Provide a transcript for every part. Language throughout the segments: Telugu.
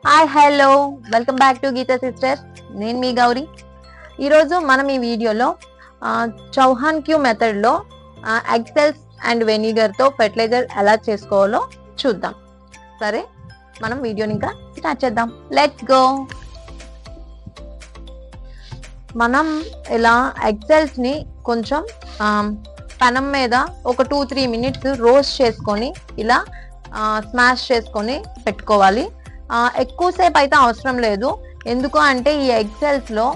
Hi hello welcome back to Geeta sisters. నేను మీ గౌరీ. ఈరోజు మనం ఈ వీడియోలో చౌహాన్ క్యూ మెథడ్లో ఎగ్ సెల్స్ అండ్ వెనిగర్తో ఫెర్టిలైజర్ ఎలా చేసుకోవాలో చూద్దాం. సరే, మనం వీడియోని ఇంకా స్టార్ట్ చేద్దాం. Let's go. మనం ఇలా ఎగ్ సెల్స్ని కొంచెం పెనం మీద ఒక 2-3 మినిట్స్ రోస్ట్ చేసుకొని ఇలా స్మాష్ చేసుకొని పెట్టుకోవాలి. ఎక్కువసేపు అయితే అవసరం లేదు. ఎందుకు అంటే ఈ ఎగ్ సెల్స్ లో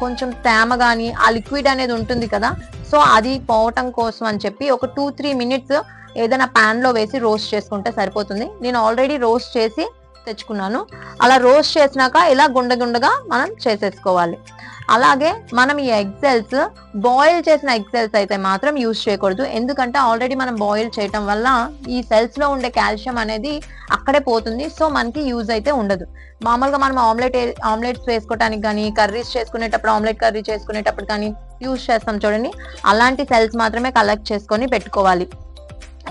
కొంచెం తేమ కానీ ఆ లిక్విడ్ అనేది ఉంటుంది కదా, సో అది పోవటం కోసం అని చెప్పి ఒక 2-3 మినిట్స్ ఏదైనా ప్యాన్ లో వేసి రోస్ట్ చేసుకుంటే సరిపోతుంది. నేను ఆల్రెడీ రోస్ట్ చేసి తెచ్చుకున్నాను. అలా రోస్ట్ చేసినాక ఇలా గుండగా మనం చేసేసుకోవాలి. అలాగే మనం ఈ ఎగ్ సెల్స్ బాయిల్ చేసిన ఎగ్ సెల్స్ అయితే మాత్రం యూజ్ చేయకూడదు. ఎందుకంటే ఆల్రెడీ మనం బాయిల్ చేయటం వల్ల ఈ సెల్స్ లో ఉండే కాల్షియం అనేది అక్కడే పోతుంది. సో మనకి యూజ్ అయితే ఉండదు. మామూలుగా మనం ఆమ్లెట్స్ వేసుకోవడానికి కానీ, కర్రీస్ చేసుకునేటప్పుడు, ఆమ్లెట్ కర్రీ చేసుకునేటప్పుడు కానీ యూజ్ చేస్తాం చూడండి, అలాంటి సెల్స్ మాత్రమే కలెక్ట్ చేసుకొని పెట్టుకోవాలి.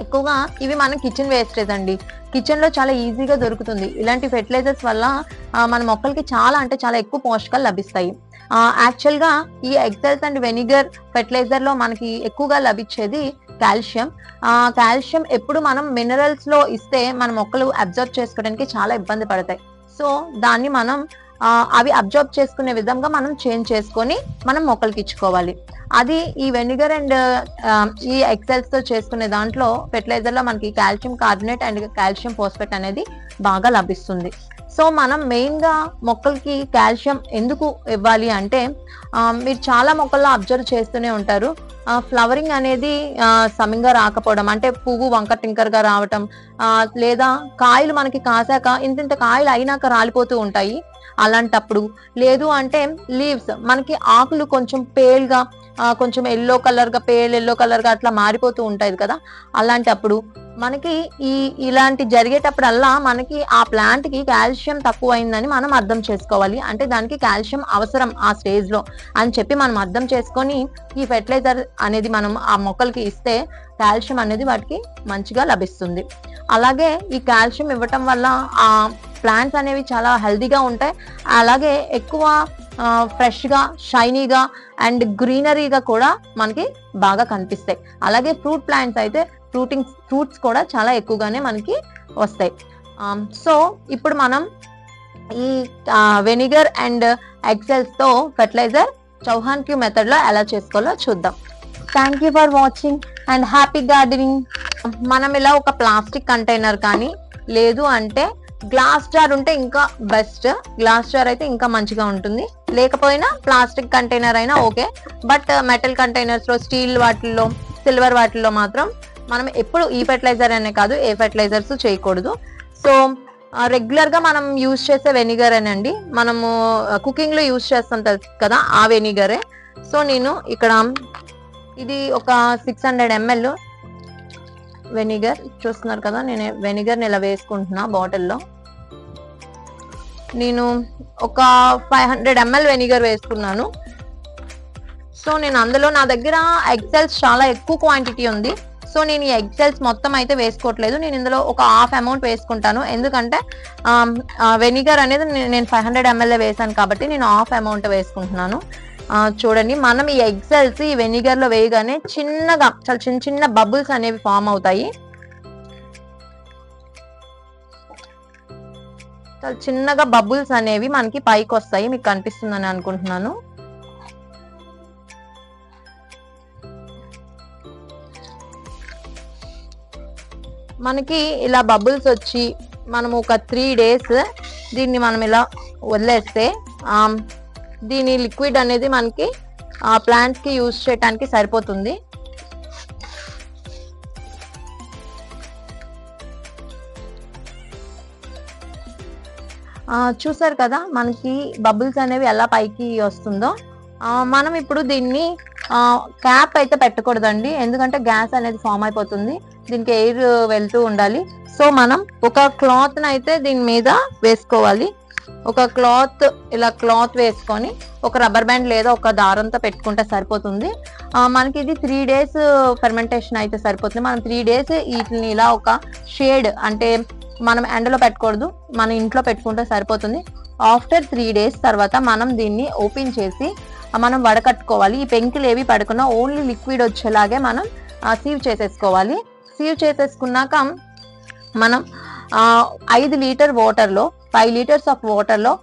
ఎక్కువగా ఇవి మన కిచెన్ వేస్టేజ్ అండి. కిచెన్ లో చాలా ఈజీగా దొరుకుతుంది. ఇలాంటి ఫెర్టిలైజర్స్ వల్ల మన మొక్కలకి చాలా అంటే చాలా ఎక్కువ పోషకాలు లభిస్తాయి. యాక్చువల్ గా ఈ egg shells and vinegar fertiliser లో మనకి ఎక్కువగా లభించేది కాల్షియం. కాల్షియం ఎప్పుడు మనం మినరల్స్ లో ఇస్తే మన మొక్కలు అబ్జర్వ్ చేసుకోవడానికి చాలా ఇబ్బంది పడతాయి. సో దాన్ని మనం అవి అబ్జర్వ్ చేసుకునే విధంగా మనం చేంజ్ చేసుకొని మనం మొక్కలకి ఇచ్చుకోవాలి. అది ఈ వెనిగర్ అండ్ ఈ ఎగ్ సెల్స్ తో చేసుకునే దాంట్లో ఫెర్టిలైజర్ లో మనకి calcium carbonate and calcium phosphate అనేది బాగా లభిస్తుంది. సో మనం మెయిన్ గా మొక్కలకి కాల్షియం ఎందుకు ఇవ్వాలి అంటే, మీరు చాలా మొక్కల్లో అబ్జర్వ్ చేస్తూనే ఉంటారు, ఫ్లవరింగ్ అనేది సమంగా రాకపోవడం, అంటే పువ్వు వంకర టింకర్ గా రావటం, లేదా కాయలు మనకి కాసాక ఇంత కాయలు అయినాక రాలిపోతూ ఉంటాయి. అలాంటప్పుడు లేదు అంటే లీవ్స్ మనకి ఆకులు కొంచెం పేల్గా కొంచెం ఎల్లో కలర్ గా ఎల్లో కలర్ గా అట్లా మారిపోతూ ఉంటాయి కదా, అలాంటప్పుడు మనకి ఇలాంటి జరిగేటప్పుడల్లా మనకి ఆ ప్లాంట్ కి కాల్షియం తక్కువ అయిందని మనం అర్థం చేసుకోవాలి. అంటే దానికి కాల్షియం అవసరం ఆ స్టేజ్ లో అని చెప్పి మనం అర్థం చేసుకొని ఈ ఫెర్టిలైజర్ అనేది మనం ఆ మొక్కలకి ఇస్తే కాల్షియం అనేది వాటికి మంచిగా లభిస్తుంది. అలాగే ఈ కాల్షియం ఇవ్వటం వల్ల ఆ ప్లాంట్స్ అనేవి చాలా హెల్దీగా ఉంటాయి. అలాగే ఎక్కువ ఫ్రెష్ గా, షైనీగా అండ్ గ్రీనరీగా కూడా మనకి బాగా కనిపిస్తాయి. అలాగే ఫ్రూట్ ప్లాంట్స్ అయితే ఫ్రూట్స్ కూడా చాలా ఎక్కువగానే మనకి వస్తాయి. సో ఇప్పుడు మనం ఈ వెనిగర్ అండ్ ఎగ్ సెల్స్ తో ఫెర్టిలైజర్ చౌహాన్ క్యూ మెథడ్ లో ఎలా చేసుకోవాలో చూద్దాం. Thank you for watching and happy gardening. మనం ఇలా ఒక ప్లాస్టిక్ కంటైనర్ కానీ, లేదు అంటే గ్లాస్ జార్ ఉంటే ఇంకా బెస్ట్. గ్లాస్ జార్ అయితే ఇంకా మంచిగా ఉంటుంది. లేకపోయినా ప్లాస్టిక్ కంటైనర్ అయినా ఓకే. బట్ మెటల్ కంటైనర్స్ లో, స్టీల్ వాటిల్లో, సిల్వర్ వాటిల్లో మాత్రం మనం ఎప్పుడు ఈ ఫెర్టిలైజర్ అనే కాదు ఏ ఫెర్టిలైజర్స్ చేయకూడదు. సో రెగ్యులర్ గా మనం యూజ్ చేసే వెనిగర్ అనండి, మనము కుకింగ్ లో యూజ్ చేస్తాం తెలుసు కదా, ఆ వెనిగరే. సో నేను ఇక్కడ ఇది ఒక 600 ml వెనిగర్ చూస్తున్నారు కదా, నేను వెనిగర్ ఇలా వేసుకుంటున్నా బాటిల్లో. నేను ఒక 500 ml వెనిగర్ వేసుకున్నాను. సో నేను అందులో, నా దగ్గర ఎగ్ సెల్స్ చాలా ఎక్కువ క్వాంటిటీ ఉంది. సో నేను ఈ ఎగ్ సెల్స్ మొత్తం అయితే వేసుకోవట్లేదు. నేను ఇందులో ఒక హాఫ్ అమౌంట్ వేసుకుంటాను. ఎందుకంటే వెనిగర్ అనేది నేను 500 ml వేసాను కాబట్టి నేను హాఫ్ అమౌంట్ వేసుకుంటున్నాను. చూడండి, మనం ఈ ఎగ్ సెల్స్ ఈ వెనిగర్ లో వేయగానే చిన్నగా చాలా చిన్న బబుల్స్ అనేవి ఫామ్ అవుతాయి. చాలా చిన్నగా బబుల్స్ అనేవి మనకి పైకి వస్తాయి. మీకు కనిపిస్తుందని అనుకుంటున్నాను. మనకి ఇలా బబుల్స్ వచ్చి మనం ఒక 3 days దీన్ని మనం ఇలా వదిలేస్తే దీని లిక్విడ్ అనేది మనకి ప్లాంట్స్ కి యూజ్ చేయడానికి సరిపోతుంది. చూసారు కదా మనకి బబుల్స్ అనేవి ఎలా పైకి వస్తుందో. మనం ఇప్పుడు దీన్ని క్యాప్ అయితే పెట్టకూడదండి, ఎందుకంటే గ్యాస్ అనేది ఫామ్ అయిపోతుంది. దీనికి ఎయిర్ వెళ్తూ ఉండాలి. సో మనం ఒక క్లాత్ అయితే దీని మీద వేసుకోవాలి. ఒక క్లాత్ ఇలా క్లాత్ వేసుకొని ఒక రబ్బర్ బ్యాండ్ లేదా ఒక దారంతో పెట్టుకుంటే సరిపోతుంది. మనకి ఇది 3 days ఫెర్మెంటేషన్ అయితే సరిపోతుంది. మనం 3 days వీటిని ఇలా ఒక షేడ్ అంటే మనం ఎండలో పెట్టకూడదు, మన ఇంట్లో పెట్టుకుంటే సరిపోతుంది. ఆఫ్టర్ 3 days తర్వాత మనం దీన్ని ఓపెన్ చేసి మనం వడకట్టుకోవాలి. ఈ పెంకులు ఏవి పడకుండా ఓన్లీ లిక్విడ్ వచ్చేలాగే మనం సీవ్ చేసేసుకోవాలి. సీవ్ చేసేసుకున్నాక మనం 5 లీటర్ వాటర్లో 5 liters ఆఫ్ వాటర్లో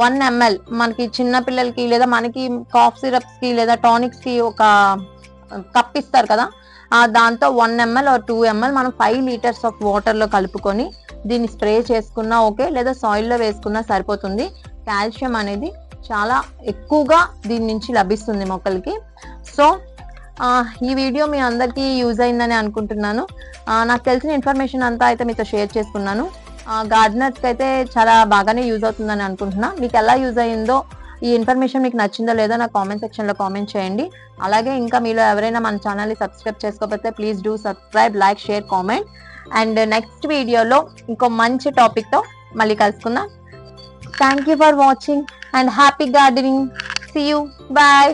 1 ml మనకి చిన్న పిల్లలకి లేదా మనకి కాఫ్ సిరప్స్ కి లేదా టానిక్స్ కి ఒక కప్ ఇస్తారు కదా, దాంతో 1 ml or 2 ml మనం 5 liters ఆఫ్ వాటర్లో కలుపుకొని దీన్ని స్ప్రే చేసుకున్నా ఓకే, లేదా సాయిల్లో వేసుకున్నా సరిపోతుంది. కాల్షియం అనేది చాలా ఎక్కువగా దీని నుంచి లభిస్తుంది మొక్కలకి. సో ఈ వీడియో మీ అందరికీ యూజ్ అయిందని అనుకుంటున్నాను. నాకు తెలిసిన ఇన్ఫర్మేషన్ అంతా అయితే మీతో షేర్ చేసుకున్నాను. గార్డెనర్స్కి అయితే చాలా బాగానే యూజ్ అవుతుందని అనుకుంటున్నా. మీకు ఎలా యూజ్ అయ్యిందో, ఈ ఇన్ఫర్మేషన్ మీకు నచ్చిందో లేదో నాకు కామెంట్ సెక్షన్లో కామెంట్ చేయండి. అలాగే ఇంకా మీలో ఎవరైనా మన ఛానల్ని సబ్స్క్రైబ్ చేసుకోకపోతే please do subscribe, like, share, comment. And next వీడియోలో ఇంకో మంచి టాపిక్తో మళ్ళీ కలుసుకుందాం. Thank you for watching and happy gardening. See you. Bye.